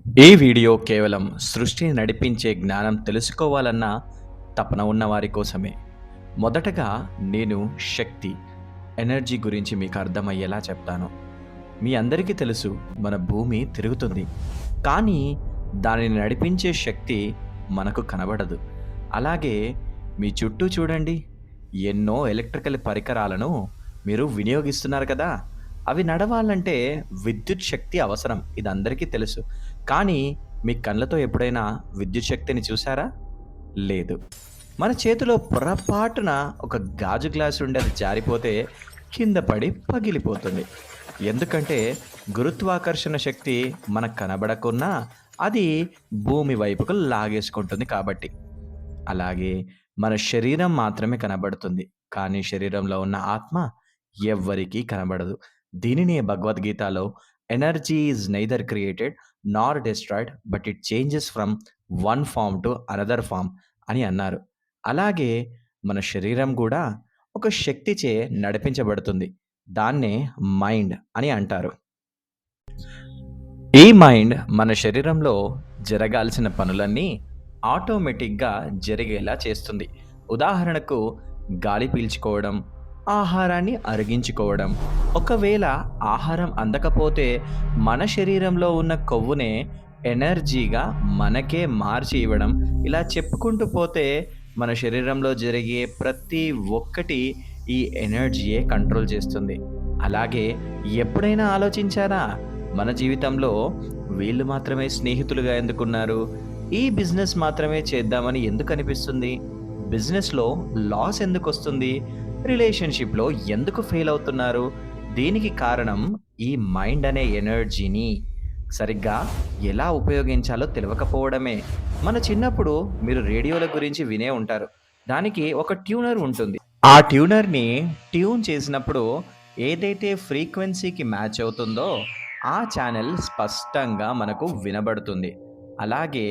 ఈ వీడియో కేవలం సృష్టిని నడిపించే జ్ఞానం తెలుసుకోవాలన్న తపన ఉన్నవారి కోసమే. మొదటగా నేను శక్తి, ఎనర్జీ గురించి మీకు అర్థమయ్యేలా చెప్తాను. మీ అందరికీ తెలుసు మన భూమి తిరుగుతుంది. కానీ దానిని నడిపించే శక్తి మనకు కనబడదు. అలాగే మీ చుట్టూ చూడండి. ఎన్నో ఎలక్ట్రికల్ పరికరాలను మీరు వినియోగిస్తున్నారు కదా! అవి నడవాలంటే విద్యుత్ శక్తి అవసరం. ఇది అందరికీ తెలుసు. కానీ మీ కళ్ళతో ఎప్పుడైనా విద్యుత్ శక్తిని చూసారా? లేదు. మన చేతిలో పొరపాటున ఒక గాజు గ్లాస్ ఉండి అది జారిపోతే కింద పడి పగిలిపోతుంది. ఎందుకంటే గురుత్వాకర్షణ శక్తి మనకు కనబడకున్నా అది భూమి వైపుకు లాగేసుకుంటుంది కాబట్టి. అలాగే మన శరీరం మాత్రమే కనబడుతుంది. కానీ శరీరంలో ఉన్న ఆత్మ ఎవ్వరికీ కనబడదు. దీనినే భగవద్గీతలో energy is neither created nor destroyed but it changes from one form to another form అని అన్నారు. అలాగే మన శరీరం కూడా ఒక శక్తిచే నడిపించబడుతుంది. దాన్నే మైండ్ అని అంటారు. ఈ మైండ్ మన శరీరంలో జరగాల్సిన పనులన్నీ ఆటోమేటిక్‌గా జరిగేలా చేస్తుంది. ఉదాహరణకు గాలి పీల్చుకోవడం, ఆహారాన్ని అరిగించుకోవడం. ఒకవేళ ఆహారం అందకపోతే మన శరీరంలో ఉన్న కొవ్వునే ఎనర్జీగా మనకే మార్చి ఇవ్వడం. ఇలా చెప్పుకుంటూ పోతే మన శరీరంలో జరిగే ప్రతి ఒక్కటి ఈ ఎనర్జీయే కంట్రోల్ చేస్తుంది. అలాగే ఎప్పుడైనా ఆలోచించారా? మన జీవితంలో వీళ్ళు మాత్రమే స్నేహితులుగా ఎందుకున్నారు? ఈ బిజినెస్ మాత్రమే చేద్దామని ఎందుకు అనిపిస్తుంది? బిజినెస్‌లో లాస్ ఎందుకొస్తుంది? రిలేషన్‌షిప్‌లో ఎందుకు ఫెయిల్ అవుతున్నారు? దీనికి కారణం ఈ మైండ్ అనే ఎనర్జీని సరిగ్గా ఎలా ఉపయోగించాలో తెలవకపోవడమే. మన చిన్నప్పుడు మీరు రేడియోల గురించి వినే ఉంటారు. దానికి ఒక ట్యూనర్ ఉంటుంది. ఆ ట్యూనర్‌ని ట్యూన్ చేసినప్పుడు ఏదైతే ఫ్రీక్వెన్సీకి మ్యాచ్ అవుతుందో ఆ ఛానెల్ స్పష్టంగా మనకు వినబడుతుంది. అలాగే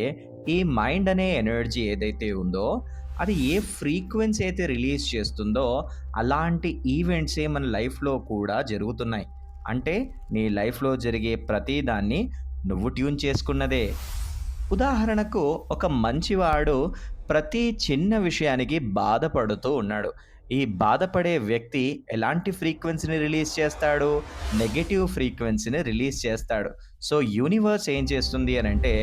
ఈ మైండ్ అనే ఎనర్జీ ఏదైతే ఉందో అది ఏ ఫ్రీక్వెన్సీ అయితే రిలీజ్ చేస్తుందో అలాంటి ఈవెంట్సే మన లైఫ్‌లో కూడా జరుగుతున్నాయి. అంటే నీ లైఫ్‌లో జరిగే ప్రతి దాన్ని నువ్వు ట్యూన్ చేసుకున్నదే. ఉదాహరణకు ఒక మంచివాడు ప్రతి చిన్న విషయానికి బాధపడుతూ ఉన్నాడు. ఈ బాధపడే వ్యక్తి ఎలాంటి ఫ్రీక్వెన్సీని రిలీజ్ చేస్తాడు? నెగెటివ్ ఫ్రీక్వెన్సీని రిలీజ్ చేస్తాడు. సో, యూనివర్స్ ఏం చేస్తుంది అనంటే,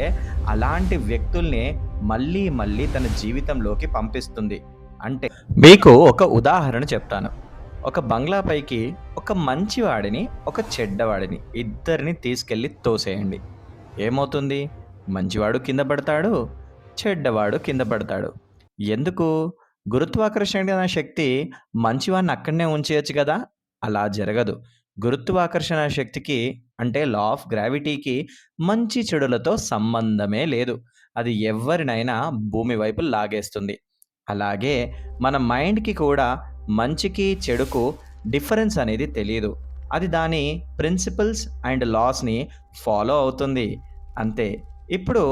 అలాంటి వ్యక్తుల్నే మళ్ళీ మళ్ళీ తన జీవితంలోకి పంపిస్తుంది. అంటే మీకు ఒక ఉదాహరణ చెప్తాను. ఒక బంగ్లా పైకి ఒక మంచివాడిని, ఒక చెడ్డవాడిని ఇద్దరిని తీసుకెళ్ళి తోసేయండి. ఏమవుతుంది? మంచివాడు కింద పడతాడు. చెడ్డవాడు కింద పడతాడు. ఎందుకు? గురుత్వాకర్షణ శక్తి మంచివాడిని అక్కడనే ఉంచేయొచ్చు గదా! అలా జరగదు. గురుత్వాకర్షణ శక్తికి అంటే లా ఆఫ్ గ్రావిటీకి మంచి చెడులతో సంబంధమే లేదు. అది ఎవ్వరినైనా భూమి వైపు లాగేస్తుంది. అలాగే మన మైండ్‌కి కూడా మంచికి, చెడుకు డిఫరెన్స్ అనేది తెలీదు. అది దాని ప్రిన్సిపల్స్ అండ్ లాస్‌ని ఫాలో అవుతుంది. అంతే. ఇప్పుడు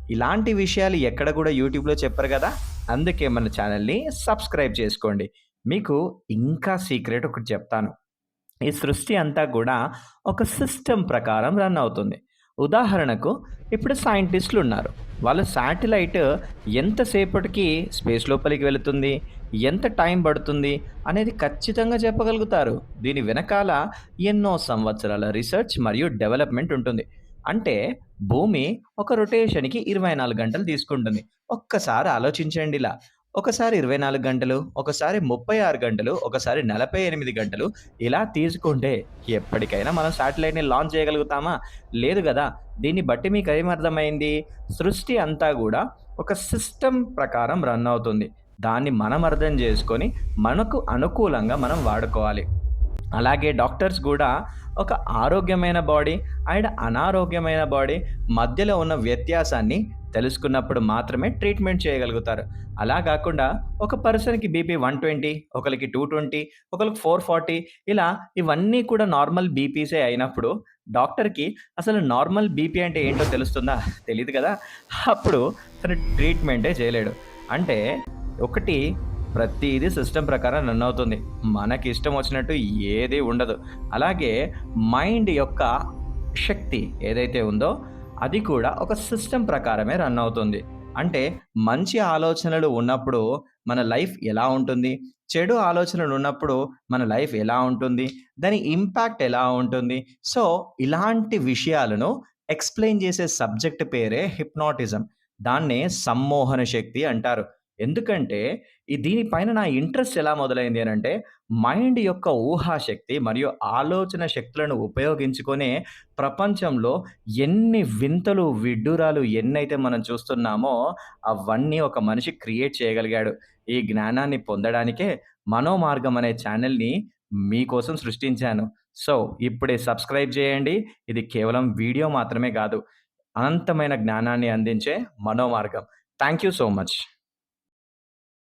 ఇలాంటి విషయాలు ఎక్కడ గూడా యూట్యూబ్‌లో చెప్పరు గదా! అందుకే మన ఛానెల్‌ని సబ్స్క్రైబ్ చేసుకోండి. మీకు ఇంకా సీక్రెట్ ఒకటి చెప్తాను. ఈ సృష్టి అంతా కూడా ఒక సిస్టమ్ ప్రకారం రన్ అవుతుంది. ఉదాహరణకు ఇప్పుడు సైంటిస్టులున్నారు. వాళ్ళ శాటిలైట్ ఎంతసేపటికి స్పేస్ లోపలికి వెళుతుంది, ఎంత టైం పడుతుంది అనేది ఖచ్చితంగా చెప్పగలుగుతారు. దీని వెనకాల ఎన్నో సంవత్సరాల రిసర్చ్ మరియు డెవలప్‌మెంట్ ఉంటుంది. అంటే భూమి ఒక రొటేషన్‌కి 24 గంటలు తీసుకుంటుంది. ఒక్కసారి ఆలోచించండిలా. ఒకసారి 24 గంటలు, ఒకసారి 36 గంటలు, ఒకసారి 48 గంటలు ఇలా తీసుకుంటే ఎప్పటికైనా మనం శాటిలైట్‌ని లాంచ్ చేయగలుగుతామా? లేదు గదా! దీన్ని బట్టి మీకేమర్థమైంది? సృష్టి అంతా గూడా ఒక సిస్టమ్ ప్రకారం రన్ అవుతుంది. దాన్ని మనం అర్థం చేసుకొని మనకు అనుకూలంగా మనం వాడుకోవాలి. అలాగే డాక్టర్స్ గూడా ఒక ఆరోగ్యమైన బాడీ అండ్ అనారోగ్యమైన బాడీ మధ్యలో ఉన్న వ్యత్యాసాన్ని తెలుసుకున్నప్పుడు మాత్రమే ట్రీట్మెంట్ చేయగలుగుతారు. అలా గాకుండా ఒక పర్సన్‌కి బీపీ 120, ఒకళ్ళకి 220, ఒకళ్ళకి 440 ఇలా ఇవన్నీ కూడా నార్మల్ బీపీసే అయినప్పుడు డాక్టర్‌కి అసలు నార్మల్ బీపీ అంటే ఏంటో తెలుస్తుందా? తెలీదు కదా! అప్పుడు తను ట్రీట్మెంటే చేయలేడు. అంటే ఒకటి ప్రతీదీ సిస్టమ్ ప్రకారం రన్ అవుతుంది. మనకిష్టం వచ్చినట్టు ఏది ఉండదు. అలాగే మైండ్ యొక్క శక్తి ఏదైతే ఉందో, అది కూడా ఒక సిస్టమ్ ప్రకారమే రన్ అవుతుంది. అంటే మంచి ఆలోచనలు ఉన్నప్పుడు మన లైఫ్ ఎలా ఉంటుంది? చెడు ఆలోచనలు ఉన్నప్పుడు మన లైఫ్ ఎలా ఉంటుంది? దాని ఇంపాక్ట్ ఎలా ఉంటుంది? సో, ఇలాంటి విషయాలను ఎక్స్‌ప్లెయిన్ చేసే సబ్జెక్ట్ పేరే హిప్నాటిజం. దాన్నే సమ్మోహన శక్తి అంటారు. ఎందుకంటే దీని పైన నా ఇంట్రెస్ట్ ఎలా మొదలైంది అనంటే, మైండ్ యొక్క ఊహాశక్తి మరియు ఆలోచన శక్తులను ఉపయోగించుకొనే ప్రపంచంలో ఎన్ని వింతలు, విడ్డూరాలు ఎన్నైతే మనం చూస్తున్నామో, అవన్నీ ఒక మనిషి క్రియేట్ చేయగలిగాడు. ఈ జ్ఞానాన్ని పొందడానికే మనోమార్గం అనే ఛానెల్‌ని మీకోసం సృష్టించాను. సో, ఇప్పుడే సబ్స్క్రైబ్ చేయండి. ఇది కేవలం వీడియో మాత్రమే గాదు. అనంతమైన జ్ఞానాన్ని అందించే మనోమార్గం. Thank you so much.